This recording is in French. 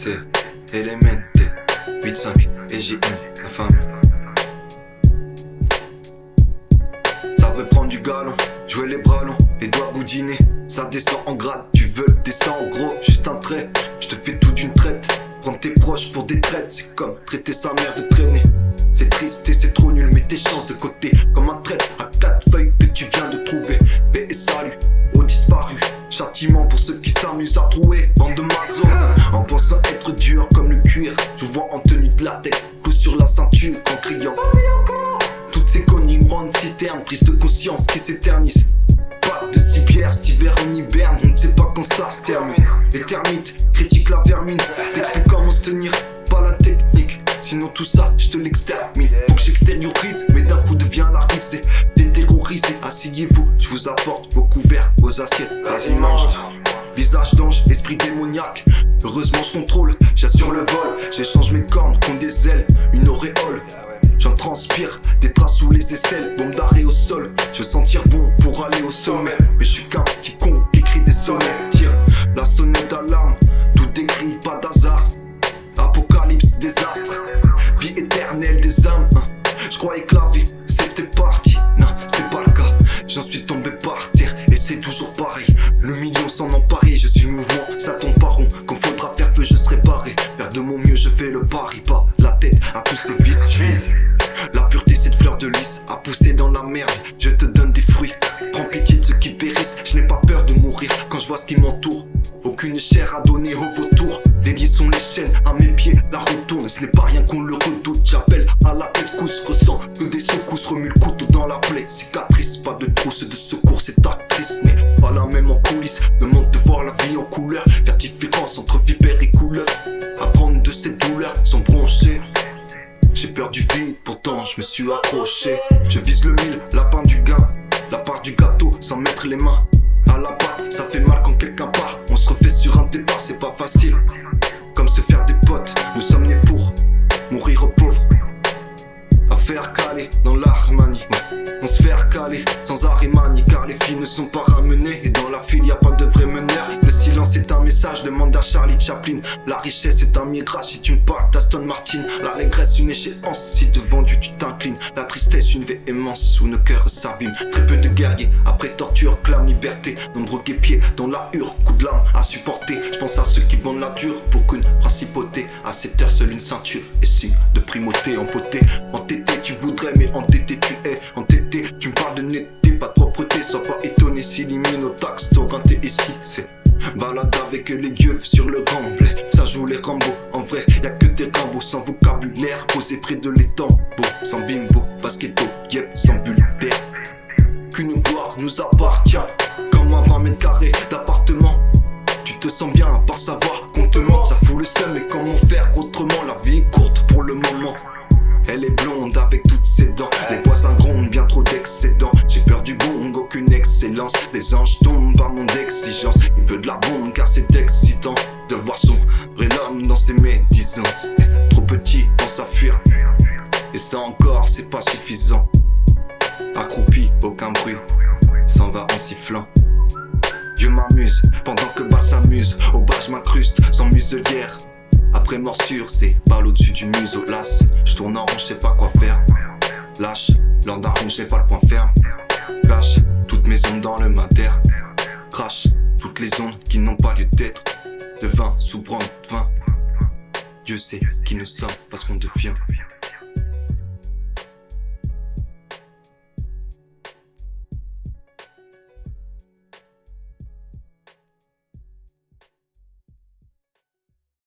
C'est Element 8-5 et JM, la femme. Ça veut prendre du galon, jouer les bras longs, les doigts boudinés. Ça descend en grade, tu veux le descendre, gros, juste un trait. Je te fais tout d'une traite, prendre tes proches pour des traites. C'est comme traiter sa mère de traîner. C'est triste et c'est trop nul, mets tes chances de côté. Comme un trait à 4 feuilles que tu viens de trouver. Paix et salut aux disparus, châtiment pour ceux qui s'amusent à trouver. Bande de masos, en pensant être dur comme le cuir. Je vous vois en tenue de latex, clou sur la ceinture en criant. Toutes ces conneries me rendent citerne, prise de conscience qui s'éternise. Pas de cibière, cet hiver on hiberne, on ne sait pas quand ça se termine. Les termites critiquent la vermine, t'explique comment se tenir, pas la technique. Sinon tout ça, je te l'extermine. Faut que j'extériorise, mais d'un coup devient la risée. Déterrorisé, asseyez-vous, je vous apporte vos couverts, vos assiettes. Vas-y mange, visage d'ange, esprit démoniaque. Heureusement je contrôle, j'assure le vol. J'échange mes cornes contre des ailes, une auréole. J'en transpire, des traces sous les aisselles, bombe d'arrêt au sol. Je veux sentir bon pour aller au sommet. Mais je suis qu'un petit con qui crie des sommets. Tire la sonnette d'alarme, tout décrit, pas d'hasard. Apocalypse, désastre, vie éternelle des âmes. Je croyais que la vie c'était parti, non c'est pas le cas. J'en suis tombé par terre et c'est toujours pareil. Le million s'en emparer, je suis le mouvement, ça tombe pas rond. Quand faudra faire feu je serai paré. Faire de mon mieux je fais le pari, pas la tête à tous ces vices. Je vise la pureté, cette fleur de lys à pousser dans la merde. Je te donne des fruits, prends pitié de ceux qui périssent. Je n'ai pas peur de mourir quand je vois ce qui m'entoure. Aucune chair à donner au vautour. Déliés sont les chaînes, à mes pieds la retourne. Ce n'est pas rien qu'on le redoute. J'appelle à la escousse, ressens que des secousses. Remue le couteau dans la plaie, cicatrice. Pas de trousse de secours, c'est actrice. Mais pas la même en coulisses. Demande de voir la vie en couleur. Faire différence entre vipère et couleuvre. Apprendre de cette douleur sans broncher. J'ai peur du vide, pourtant je me suis accroché. Je vise le mille, la part du gain, la part du gâteau sans mettre les mains à la pâte. Ça fait mal quand quelqu'un part. On se refait sur un départ, c'est pas facile. Comme se faire des potes, nous sommes nés pour mourir pauvres. Affaire calée dans l'harmonie, on se fait recaler sans arrêt manie. Car les filles ne sont pas ramenées et dans la file y a pas de vrai meneur. Le silence est un message, demande à Charlie Chaplin. La richesse est un mirage si tu me parles d'Aston Martin. L'allégresse une échéance si devant Dieu tu t'inclines. La tristesse une véhémence où nos cœurs s'abîment. Très peu de guerriers après torture clament liberté. Nombreux guépiers dans la hure, coup de lame à supporter. Je pense à ceux qui vendent la dure pour qu'une principauté. À cette heure seule une ceinture est signe de primauté. Empoté, entêté tu voudrais mais entêté tu es. Entêté tu me parles de netteté, pas de propreté. Sois pas étonné si les minotax t'auront été ici. C'est balade avec les yeux sur le grand blé. Ça joue les Rambo, en vrai y'a que des Rambo. Sans vocabulaire, posé près de l'étang. Beau, sans bimbo, basketo, yep, sans bulle d'air. Qu'une gloire nous appartient, comme un 20 mètres carrés d'appartement. Tu te sens bien à part savoir qu'on te manque. Ça fout le seum, mais comment faire autrement? La vie est courte pour le moment. Elle est blonde avec toutes ses dents. Les voisins grondent, bien trop d'excédents. J'ai peur du gong, aucune excellence. Les anges tombent à mon exigence. Il veut de la bombe car c'est excitant de voir son vrai l'homme dans ses médisances. Trop petit, pense à fuir. Et ça encore, c'est pas suffisant. Accroupi, aucun bruit, s'en va en sifflant. Dieu m'amuse, pendant que bas s'amuse. Au bas je m'incruste, sans muselière. Après morsure, c'est balle au-dessus du museau. Las, je tourne en rond, je sais pas quoi faire. Lâche, lors d'un round, j'ai pas le point ferme. Cache toutes mes ondes dans le mater. Crache toutes les ondes qui n'ont pas lieu d'être. De vin, sous brand, vin. Dieu sait qui nous sommes parce qu'on devient.